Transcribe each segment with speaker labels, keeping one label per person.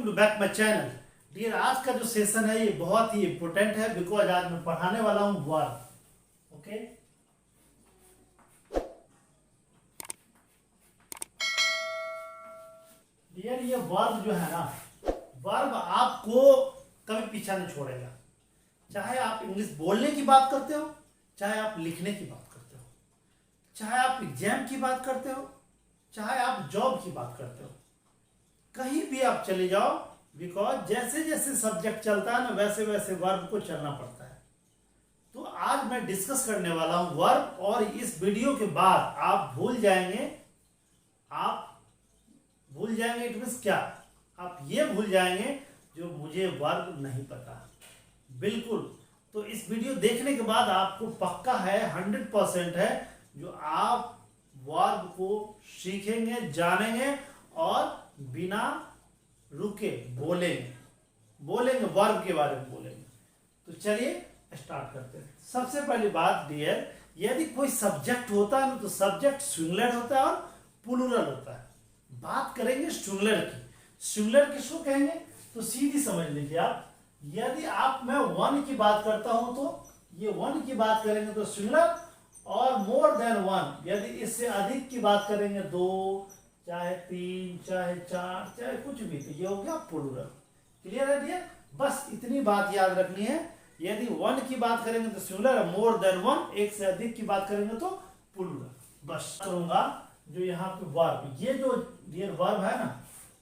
Speaker 1: Welcome to back my channel. Dear, आज का जो सेशन है ये बहुत ही इम्पोर्टेंट है बिकॉज आज मैं पढ़ाने वाला हूँ वर्ब। ओके, डियर ये वर्ब जो है ना, वर्ब आपको कभी पीछा नहीं छोड़ेगा। चाहे आप इंग्लिश बोलने की बात करते हो, चाहे आप लिखने की बात करते हो, चाहे आप एग्जाम की बात करते हो, चाहे आप जॉब की बात करते हो, कहीं भी आप चले जाओ, बिकॉज जैसे जैसे सब्जेक्ट चलता है ना वैसे वैसे वर्ब को चलना पड़ता है। तो आज मैं डिस्कस करने वाला हूं वर्ब, और इस वीडियो के बाद आप भूल जाएंगे इट मींस क्या, आप ये भूल जाएंगे जो मुझे वर्ब नहीं पता बिल्कुल। तो इस वीडियो देखने के बाद आपको पक्का है, 100% है, जो आप वर्ब को सीखेंगे, जानेंगे और बिना रुके बोलेंगे वर्ब के बारे में बोलेंगे। तो चलिए स्टार्ट करते हैं। सबसे पहली बात डियर, यदि कोई सब्जेक्ट होता है ना तो सब्जेक्ट सिंगुलर होता है और प्लूरल होता है। बात करेंगे सिंगुलर की। सिंगुलर किसको कहेंगे तो सीधी समझ लीजिए आप, यदि मैं वन की बात करता हूं तो ये वन की बात करेंगे तो सिंगुलर, और मोर देन वन यदि इससे अधिक की बात करेंगे, दो चाहे तीन चाहे चार चाहे कुछ भी, तो ये हो गया प्लूरल। क्लियर है डियर? बस इतनी बात याद रखनी है। यदि वन की बात करेंगे तो सिंगुलर, मोर देन वन एक से अधिक की बात करेंगे तो प्लूरल। बस करूंगा जो यहाँ पे वर्ब, ये जो डियर वर्ब है ना,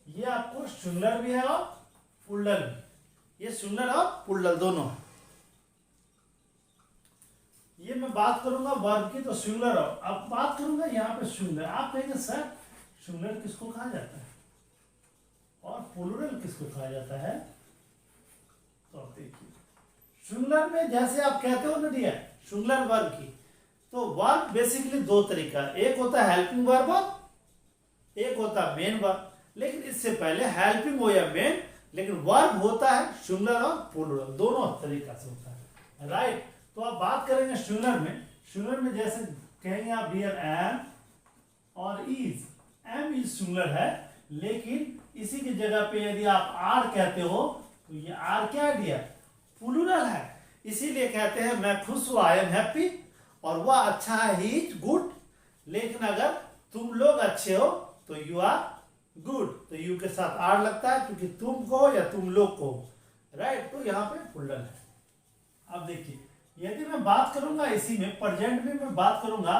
Speaker 1: ये आपको सिंगुलर भी है और प्लूरल भी। ये सिंगुलर और प्लूरल दोनों है। ये मैं बात करूंगा वर्ब की तो सिंगुलर, अब बात करूंगा यहाँ पे सिंगुलर। आप कहेंगे सर सिंगुलर किसको कहा जाता है और प्लूरल किसको कहा जाता है? तो देखिए, सिंगुलर में जैसे आप कहते हो ना डियर सिंगुलर वर्ब की, तो वर्ब बेसिकली दो तरीका, एक होता है हेल्पिंग वर्ब और एक होता है मेन वर्ब। लेकिन इससे पहले हेल्पिंग हो या मेन, लेकिन वर्ब होता है सिंगुलर और प्लूरल, दोनों तरीका से होता है। राइट? तो आप बात करेंगे सिंगुलर में। सिंगुलर में जैसे कहेंगे आप डियर एम और इज। एम इज सिंगुलर है, लेकिन इसी की जगह पे यदि आप आर कहते हो तो ये आर क्या है डियर? प्लूरल है। इसीलिए कहते हैं मैं खुश हूं, आई एम हैप्पी, और वह अच्छा है, ही इज गुड। लेकिन अगर तुम लोग अच्छे हो तो यू आर गुड, तो यू के साथ आर लगता है क्योंकि तुम को या तुम लोग को। राइट? तो यहाँ पे प्लूरल है। अब देखिए, यदि मैं बात करूंगा इसी में प्रेजेंट में मैं बात करूंगा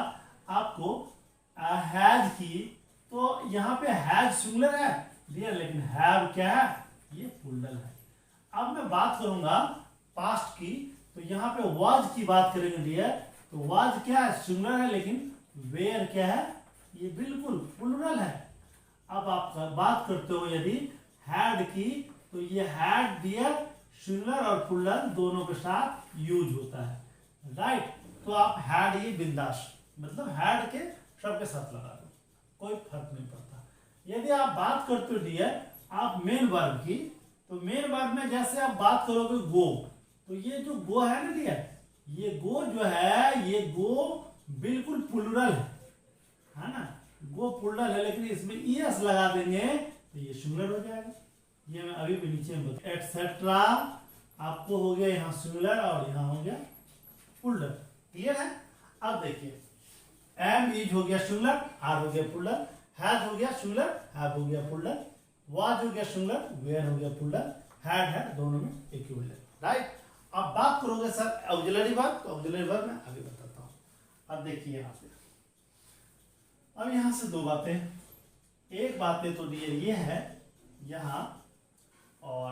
Speaker 1: आपको हैज की, तो यहाँ पे हैज सिंगुलर है डियर, लेकिन हैव क्या है? ये प्लूरल है। अब मैं बात करूंगा पास्ट की, तो यहाँ पे वाज की बात करेंगे डियर, तो वाज क्या है? सिंगुलर है, लेकिन वेयर क्या है? ये बिल्कुल प्लूरल है। अब आप बात करते हो यदि हैड की, तो ये हैड डियर सिंगुलर और प्लूरल दोनों के साथ यूज होता है। राइट? तो आप हैड ये बिंदास, मतलब हैड के सबके साथ लगा दो, कोई फर्क नहीं पड़ता। यदि आप बात करते हो डियर आप मेन वर्ब की, तो मेन वर्ब में जैसे आप बात करोगे गो, तो ये जो गो है ना डियर, ये गो जो है, ये गो बिल्कुल प्लूरल है ना? गो प्लूरल है, लेकिन इसमें ईएस लगा देंगे तो ये सिंगुलर हो जाएगा। ये मैं अभी भी नीचे में बता, एटसेट्रा आपको हो गया यहाँ सिंगुलर और यहाँ हो गया प्लूरल। क्लियर है? अब देखिए, एम इज हो गया सिंगुलर, आर हो गया प्लूरल, हैज हो गया सिंगुलर, हैव हो गया प्लूरल, वाज हो गया सिंगुलर, वेयर हो गया प्लूरल, हैड है, दोनों में इक्विवेलेंट। राइट? अब बात करोगे सर ऑक्सिलरी वर्ब, तो ऑक्सिलरी वर्ब मैं अभी बताता हूं। अब देखिए यहाँ पे, अब यहाँ से दो बातें, एक बातें तो ये है यहाँ, और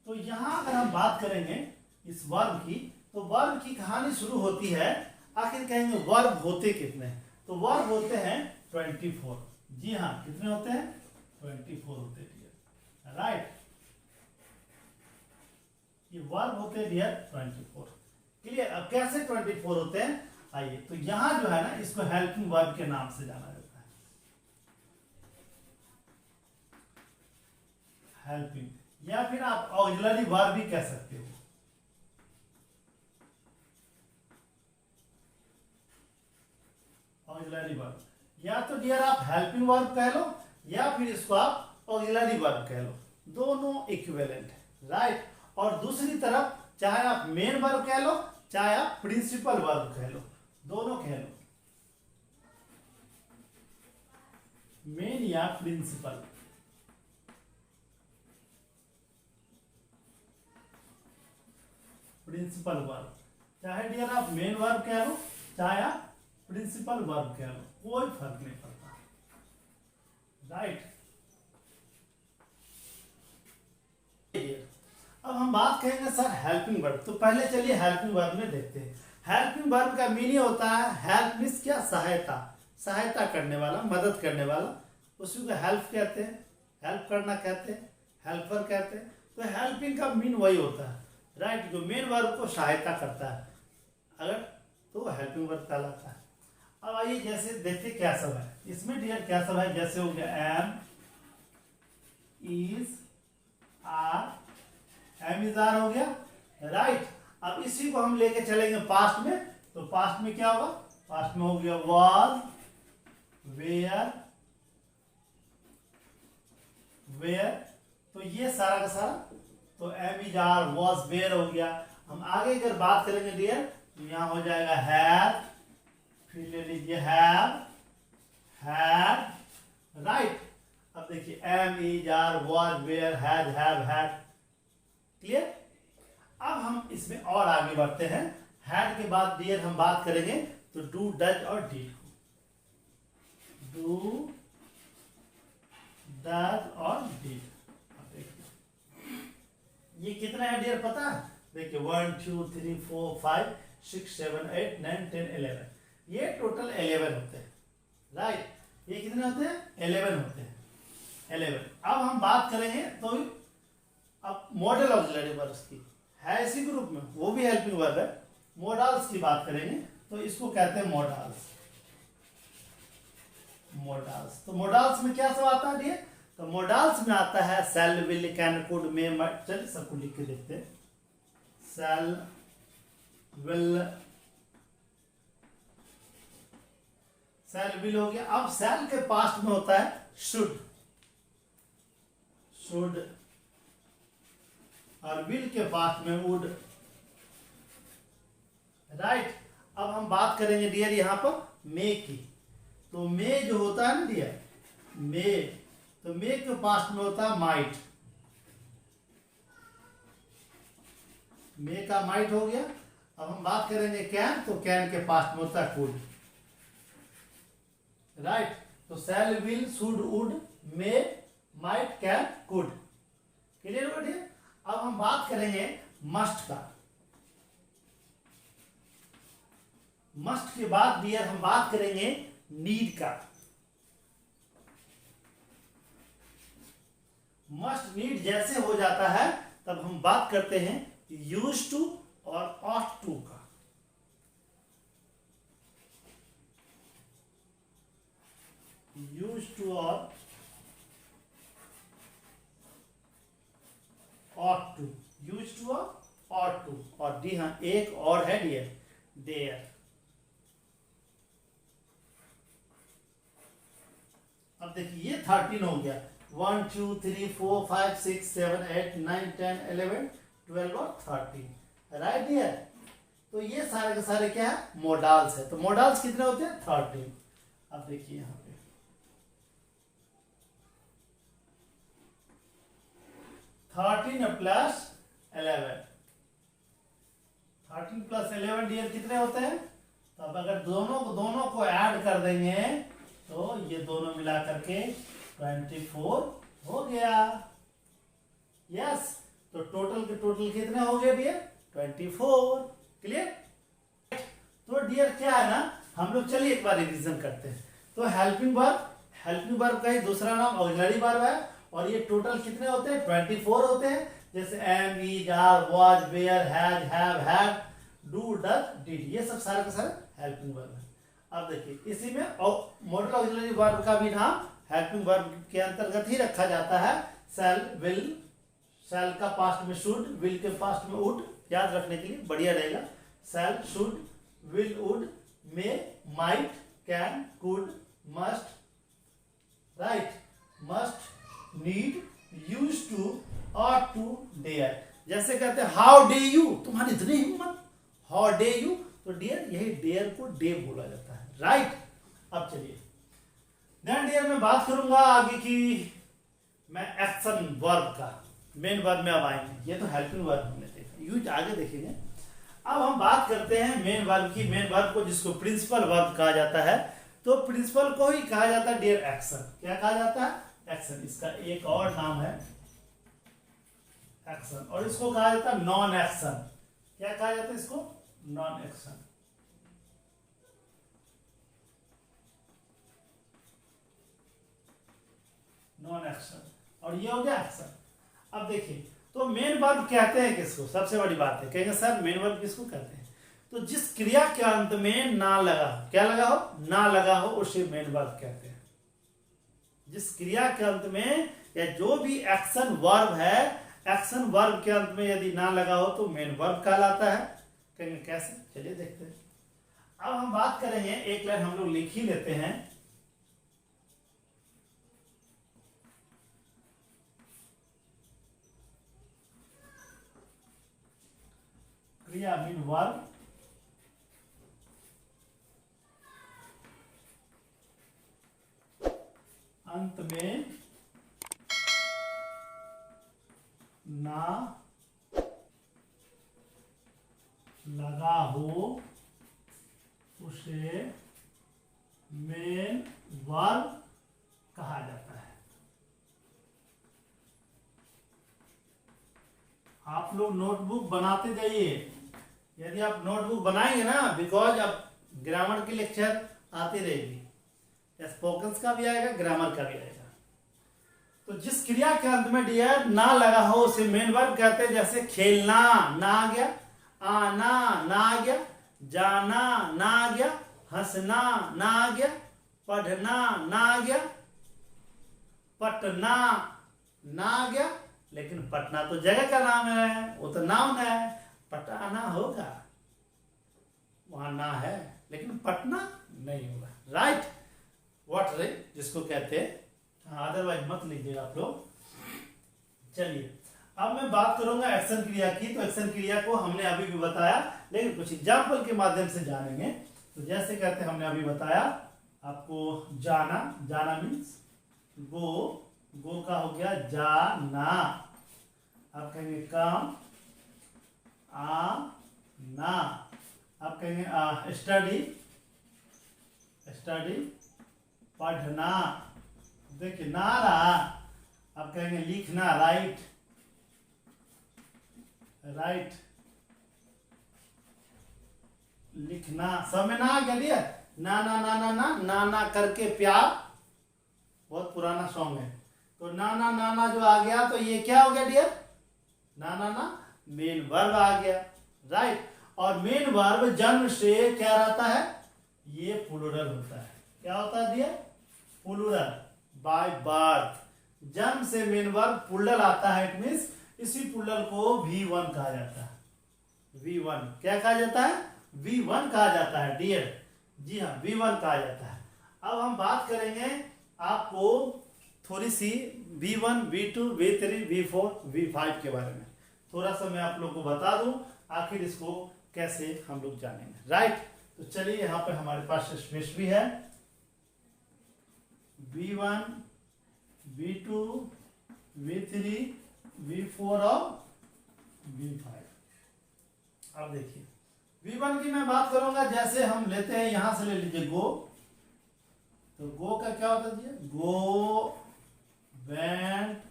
Speaker 1: तो यहाँ अगर हम बात करेंगे इस वर्ब की, तो वर्ब की कहानी शुरू होती है, आखिर कहेंगे वर्ब होते कितने, तो वर्ब होते हैं 24। जी हाँ, कितने होते हैं? 24 होते हैं। राइट? ये वर्ब होते हैं डियर 24। क्लियर? अब कैसे 24 होते हैं आइए, तो यहां जो है ना, इसको हेल्पिंग वर्ब के नाम से जाना जाता है, हेल्पिंग, या फिर आप ऑक्सिलरी वर्ब भी कह सकते हो। ऑक्सिलरी वर्ब, या तो डियर आप हेल्पिंग वर्ब कह लो, या फिर इसको आप ऑक्सिलरी वर्ब कह लो। दोनों इक्विवेलेंट है, राइट। और दूसरी तरफ चाहे आप मेन वर्ब कह लो चाहे आप प्रिंसिपल वर्ब कह लो, दोनों कह लो, मेन या प्रिंसिपल। प्रिंसिपल वर्ब, चाहे डियर आप मेन वर्ब कह लो चाहे आप प्रिंसिपल वर्ब कह लो, कोई फर्क नहीं पड़ता, राइट। अब हम बात करेंगे सर हेल्पिंग वर्ब। तो पहले चलिए हेल्पिंग वर्ब में देखते हैं। हेल्पिंग वर्ब का मीनिंग होता है, हेल्प मीन्स क्या, सहायता, सहायता करने वाला, मदद करने वाला, उसी को हेल्प कहते हैं, हेल्प करना कहते हैं, हेल्पर कहते हैं। तो हेल्पिंग का मीन वही होता है, राइट, जो मेन वर्ब को सहायता करता है अगर, तो हेल्पिंग वर्ब कहलाता है। अब आइए जैसे देखते क्या सब है इसमें डियर, क्या सब है, जैसे हो गया am, is, are, am is are हो गया, राइट। अब इसी को हम लेके चलेंगे पास्ट में, तो पास्ट में क्या होगा, पास्ट में हो गया वाज, वेयर, वेयर, तो ये सारा का सारा, तो am is are, was, were हो गया। हम आगे अगर बात करेंगे डियर, तो यहां हो जाएगा हैव, फिर ले लीजिए हैव, हैड, राइट। अब देखिए am is are, was, were, has, have, had, clear. अब हम इसमें और आगे बढ़ते हैं। हैड के बाद डियर हम बात करेंगे तो डू, डज और डिड, डू, डज और डिड। ये कितना है डियर पता है, देखिए 1 2 3 4 5 6 7 8 9 10 11, ये टोटल 11 होते हैं, राइट। ये कितने होते हैं, 11 होते हैं, 11। अब हम बात करेंगे तो अब मॉडल ऑक्सिलरी वर्ब्स की है इसी ग्रुप में, वो भी हेल्पिंग वर्ब है। मोडाल्स की बात करेंगे तो इसको कहते हैं मोडाल्स, मोडाल्स। तो मोडाल्स में क्या सब आता है डियर, तो मोडाल्स में आता है shall, will, can, could, may, might. चलिए सबको लिख के देखते हैं। शैल, विल, शैल, विल हो गया। अब शैल के पास्ट में होता है शुड, शुड, और विल के पास्ट में वुड, राइट। अब हम बात करेंगे डियर यहां पर मे की, तो मे जो होता है ना डियर, मे, तो मे के पास्ट में होता है माइट, मे का माइट हो गया। अब हम बात करेंगे कैन, तो कैन के पास्ट में होता है कुड, राइट। तो shall, will, should, would, may, might, can, could, clear हो डियर। अब हम बात करेंगे मस्ट का। मस्ट के बाद डियर हम बात करेंगे नीड का। मस्ट, नीड जैसे हो जाता है तब हम बात करते हैं यूज टू और ऑट टू का। यूज टू और ought to, used to और ought to, और डी, हाँ एक और है डियर, देयर। अब देखिए ये 13 हो गया, 1 2 3 4 5 6 7 8 9 10 11 12 और 13, राइट डियर। तो ये सारे के सारे क्या है, मोडाल्स है। तो मोडाल्स कितने होते हैं, 13। अब देखिए यहाँ पे 13 प्लस 11, 13 प्लस 11 डियर कितने होते हैं, तो अब अगर दोनों को ऐड कर देंगे तो ये दोनों मिला करके 24 हो गया, यस। तो टोटल के टोटल कितने हो गए डियर, 24, क्लियर। तो डियर क्या है ना, हम लोग चलिए एक बार रिवीजन करते हैं। तो हेल्पिंग वर्ब का ही दूसरा नाम ऑक्सिलरी वर्ब है, और ये टोटल कितने होते हैं, 24 होते हैं। जैसे am, is, are, was, were, has, have, had, do, does, did, ये सब सारे के सारे हेल्पिंग वर्ब है। अब देखिए इसी में मॉडल ऑक्सिलरी वर्ब का भी नाम हेल्पिंग वर्ब के अंतर्गत ही रखा जाता है। शैल, विल, शैल का पास्ट में शुड, विल के पास्ट में वुड, याद रखने के लिए बढ़िया रहेगा। Shall, should, will, would, may, might, can, could, must, right, must, need, use to और टू डेयर। जैसे कहते हैं हाउ डे यू, तुम्हारी इतनी हिम्मत, हाउ डे यू, तो डियर, यही डेयर को डे बोला जाता है, राइट। अब चलिए देन डियर मैं बात करूंगा आगे की, मैं एक्शन वर्ब का, मेन वर्ब में अब आएंगे, ये तो हेल्पिंग वर्ब हमने देखा, यूज आगे देखेंगे। अब हम बात करते हैं मेन वर्ब की, मेन वर्ब को जिसको प्रिंसिपल वर्ब कहा जाता है, तो प्रिंसिपल को ही कहा जाता है डियर एक्शन। क्या कहा जाता है? एक्शन। इसका एक और नाम है एक्शन, और इसको कहा जाता है नॉन एक्शन। क्या कहा जाता है इसको? Non action. नॉन एक्शन, और ये हो गया एक्शन। अब देखिए, तो मेन वर्ब कहते हैं किसको? सबसे बड़ी बात है, कहेंगे सर मेन वर्ब किसको कहते हैं? तो जिस क्रिया के अंत में ना लगा, क्या लगा हो? ना लगा हो, उसे मेन वर्ब कहते हैं। जिस क्रिया के अंत में, या जो भी एक्शन वर्ब है, एक्शन वर्ब के अंत में यदि ना लगा हो तो मेन वर्ब कहलाता है। कहेंगे कैसे? चलिए देखते हैं। अब हम बात करेंगे, एक लाइन हम लोग लिख ही लेते हैं। क्रिया मीन वर्ब, अंत में ना लगा हो उसे मेन वर्ब कहा जाता है। आप लोग नोटबुक बनाते जाइए। यदि आप नोटबुक बनाएंगे ना, बिकॉज अब ग्रामर की लेक्चर आती रहेगी, स्पोकन्स का भी आएगा, ग्रामर का भी आएगा। तो जिस क्रिया के अंत में डियर ना लगा हो उसे मेन वर्ब कहते हैं। जैसे खेलना, ना आ गया, आना, ना आ गया, जाना, ना आ गया, हंसना, ना आ गया, पढ़ना, ना आ गया, पटना, ना आ गया। लेकिन पटना तो जगह का नाम है, वो तो नाउन है, पटाना होगा, वहां ना है, लेकिन पटना नहीं होगा, राइट। व्हाट रे जिसको कहते हैं, अदरवाइज मत लीजिएगा आप लोग। चलिए अब मैं बात करूंगा एक्शन क्रिया की। तो एक्शन क्रिया को हमने अभी भी बताया, लेकिन कुछ एग्जाम्पल के माध्यम से जानेंगे। तो जैसे कहते हैं, हमने अभी बताया आपको जाना, जाना मीन्स गो, गो का हो गया जाना। आप कहेंगे काम, आना। आप कहेंगे स्टडी, स्टडी, पढ़ना। देखिए ना रहा, आप कहेंगे लिखना, राइट, राइट, लिखना। सब में ना आ गया डियर, ना ना ना ना ना ना ना करके प्यार, बहुत पुराना सॉन्ग है। तो ना ना ना ना जो आ गया, तो ये क्या हो गया डियर? ना ना ना मेन वर्ब आ गया, राइट। और मेन वर्ब जन्म से क्या रहता है? ये प्लूरल होता है। क्या होता है डियर? Plural, by birth. जन्म से मेन वर्ब प्लूरल आता है, इट मींस इसी प्लूरल को V1 कहा जाता है। V1 क्या कहा जाता है? V1 कहा जाता है डियर, जी हाँ, V1 कहा जाता है। अब हम बात करेंगे आपको थोड़ी सी V1, V2, V3, V4, V5 के बारे में। थोड़ा सा मैं आप लोग को बता दूं, आखिर इसको कैसे हम लोग जानेंगे, राइट। तो चलिए, यहाँ पे हमारे पास स्पेस भी है। V1, V2, V3, V4 और V5। अब देखिए V1 की मैं बात करूंगा। जैसे हम लेते हैं, यहां से ले लीजिए गो। तो गो का क्या होता है? गो, वेंट,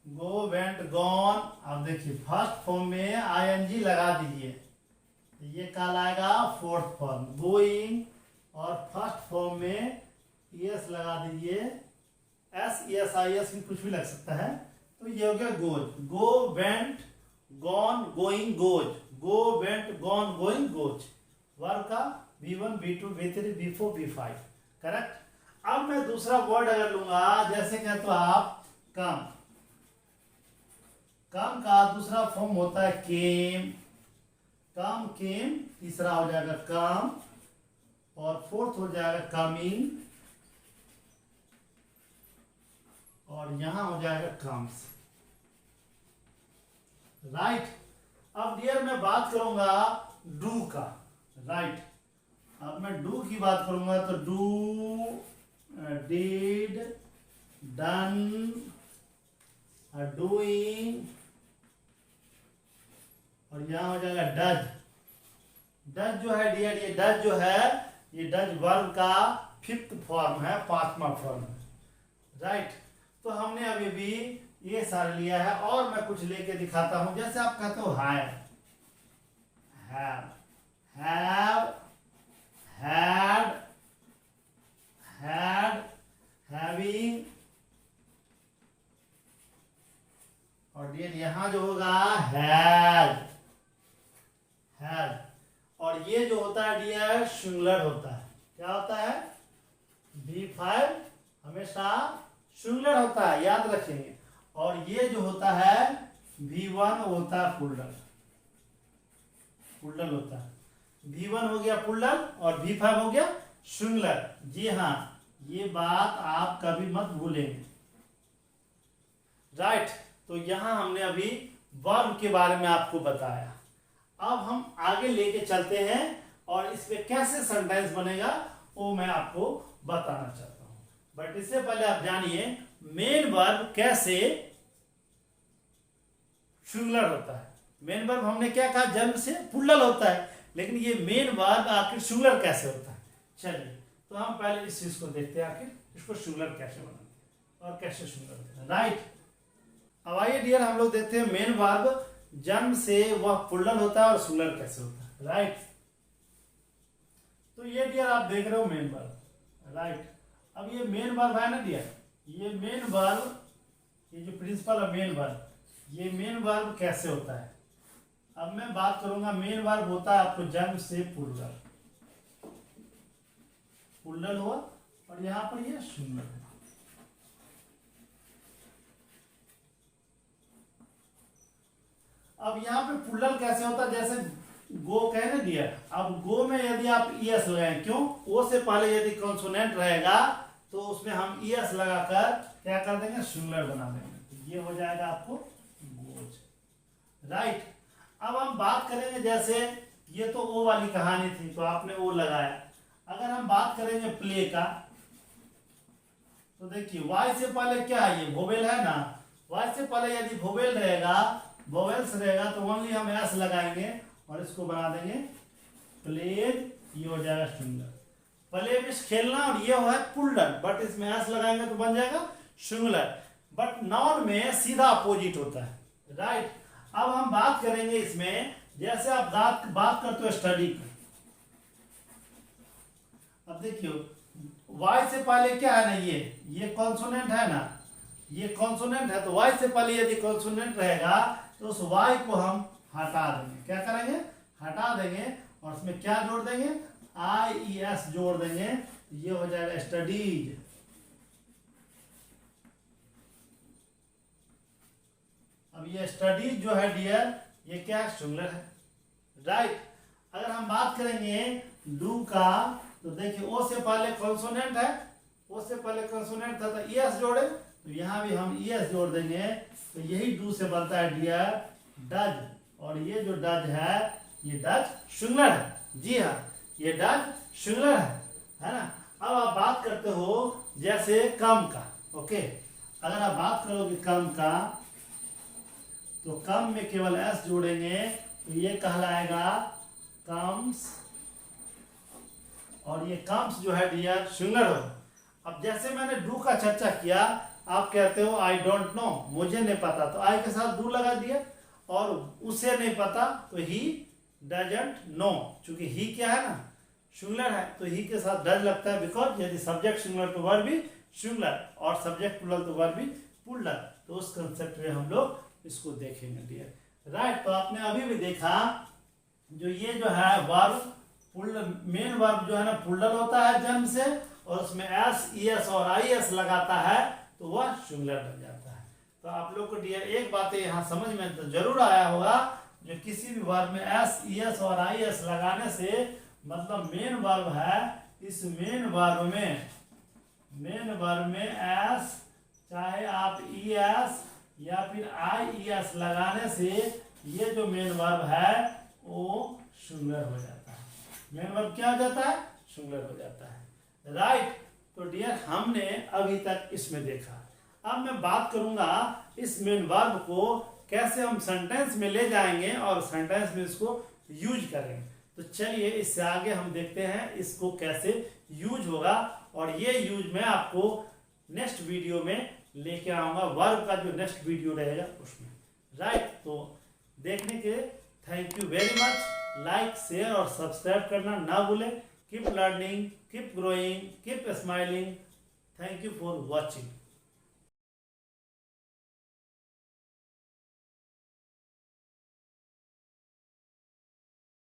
Speaker 1: गो, वेंट, गॉन। अब देखिए फर्स्ट फॉर्म में आईएनजी लगा दीजिए, ये कहलाएगा फोर्थ फॉर्म, गोइंग। और फर्स्ट फॉर्म में एस लगा दीजिए, SESIS भी कुछ भी लग सकता है। तो ये हो गया goes, go, went, gone, going, goes, go, went, gone, going, goes. Verb का V1, V2, V3, V4, V5, correct. अब मैं दूसरा वर्ड अगर लूंगा, जैसे कहते हो आप कम, कम का दूसरा फॉर्म होता है केम, कम, केम। तीसरा हो जाएगा कम, और फोर्थ हो जाएगा कमिंग, और यहां हो जाएगा कम्स, राइट। अब डियर मैं बात करूंगा डू का, राइट। अब मैं डू की बात करूंगा तो डू, डिड, डन, डूइंग, और यहां हो जाएगा डज। डज जो है डियर, ये डज जो है ये डज वर्ब का 5th फॉर्म है, 5वां फॉर्म है, राइट। तो हमने अभी भी ये सारे लिया है और मैं कुछ लेके दिखाता हूं। जैसे आप कहते हो have, have, had, had, having, और डियर यहां जो होगा हैज, हैज। और ये जो होता है डियर सिंगुलर होता है। क्या होता है? V5 हमेशा सिंगुलर होता है, याद रखेंगे। और ये जो होता है V1 होता है प्लूरल, प्लूरल होता है। V1 हो गया प्लूरल और V5 हो गया सिंगुलर। जी हाँ, ये बात आप कभी मत भूलेंगे, राइट। तो यहां हमने अभी वर्ब के बारे में आपको बताया। अब हम आगे लेके चलते हैं और इसमें कैसे सेंटेंस बनेगा वो मैं आपको बताना चाहता हूं। बट इससे पहले आप जानिए मेन वर्ब कैसे सिंगुलर होता है। मेन वर्ब हमने क्या कहा, जन्म से प्लूरल होता है, लेकिन ये मेन वर्ब आखिर सिंगुलर कैसे होता है। चलिए तो हम पहले इस चीज को देखते हैं, आखिर इसको सिंगुलर कैसे बनाते हैं और कैसे सिंगुलर होता है, राइट। अब आइए डियर हम लोग देखते हैं मेन वर्ब जन्म से वह प्लूरल होता है और सिंगुलर कैसे होता है, राइट। तो ये डियर आप देख रहे हो मेन वर्ब, राइट। अब ये मेन वर्ब है ना डियर, ये मेन वर्ब, ये जो प्रिंसिपल है मेन वर्ब, ये मेन वर्ब कैसे होता है। अब मैं बात करूंगा मेन वर्ब होता है आपको जन्म से प्लूरल, प्लूरल हुआ और यहां पर ये सिंगुलर है। अब यहाँ पे प्लूरल कैसे होता है, जैसे गो कहे ना दिया। अब गो में यदि आप ईएस लगाएं, क्यों, ओ से पहले यदि कॉन्सोनेंट रहेगा तो उसमें हम ईएस लगाकर क्या कर देंगे, सिंगुलर बना देंगे। तो ये हो जाएगा आपको गोज, राइट। अब हम बात करेंगे, जैसे ये तो ओ वाली कहानी थी तो आपने ओ लगाया। अगर हम बात करेंगे प्ले का, तो देखिए वाई से पहले क्या है, ये वोवेल है ना। वाई से पहले यदि वोवेल रहेगा, वोवेल्स रहेगा, तो ओनली हम एस लगाएंगे और इसको बना देंगे प्लेड, ये हो जाएगा सिंगुलर। प्ले में खेलना, और ये है प्लूरल, बट इसमें एस लगाएंगे तो बन जाएगा सिंगुलर। बट नाउन में सीधा अपोजिट होता है, राइट। अब हम बात करेंगे इसमें, जैसे आप बात करते हो स्टडी की। अब देखियो वाई से पहले क्या है ना, ये कॉन्सोनेंट है ना, ये कॉन्सोनेंट है, तो वाई से पहले यदि कॉन्सोनेंट रहेगा तो उस वाई को हम हटा देंगे। क्या करेंगे, हटा देंगे और उसमें क्या जोड़ देंगे, IES जोड़ देंगे। ये हो जाएगा स्टडीज। अब ये स्टडीज जो है डियर, ये क्या है, सिंगुलर है, राइट। अगर हम बात करेंगे डू का, तो देखिए ओ से पहले कॉन्सोनेंट है, ओ से पहले कॉन्सोनेंट था तो ES जोड़े, तो यहां भी हम ES जोड़ देंगे। तो यही डू से बनता है डियर डज, और ये जो डज है ये डज सिंगुलर है। जी हाँ, ये डज सिंगुलर है ना। अब आप बात करते हो जैसे कम का, ओके। अगर आप बात करोगे कम का, तो कम में केवल एस जोड़ेंगे, तो ये कहलाएगा कम्स, और ये कम्स जो है डियर सिंगुलर हो। अब जैसे मैंने डू का चर्चा किया, आप कहते हो आई डोंट नो, मुझे नहीं पता, तो आई के साथ डू लगा दिया, और उसे नहीं पता तो ही डजंट नो। चूंकि ही क्या है ना, सिंगुलर है, तो ही के साथ डज लगता है, बिकॉज यदि सब्जेक्ट सिंगुलर तो वर्ब भी सिंगुलर, और सब्जेक्ट प्लूरल तो वर्ब भी प्लूरल। तो उस कंसेप्ट में हम लोग इसको देखेंगे डियर, राइट। तो आपने अभी भी देखा, जो ये जो है वर्ब मेन वर्ब जो है ना प्लूरल होता है जन्म से, और उसमें एस, ES और IS लगाता है तो वह सिंगुलर बन जाता है। तो आप लोग को डियर एक बात यहाँ समझ में तो जरूर आया होगा, जो किसी भी वर्ब में S, ES और IS लगाने से मतलब मेन वर्ब है, इस मेन वर्ब में S, चाहे आप एस लगाने से ये जो मेन वर्ब है वो सिंगुलर हो जाता है। मेन वर्ब क्या हो जाता है? सिंगुलर हो जाता है। राइट। तो डियर हमने अभी तक इसमें देखा। अब मैं बात करूंगा इस मेन वर्ब को कैसे हम सेंटेंस में ले जाएंगे और सेंटेंस में इसको यूज करेंगे। तो चलिए इससे आगे हम देखते हैं इसको कैसे यूज होगा, और ये यूज मैं आपको नेक्स्ट वीडियो में लेके आऊंगा, वर्ब का जो नेक्स्ट वीडियो रहेगा उसमें। राइट। तो देखने के thank you very much. Like, share और सब्सक्राइब करना ना भूलें। Keep learning, keep growing, keep smiling. Thank you for watching.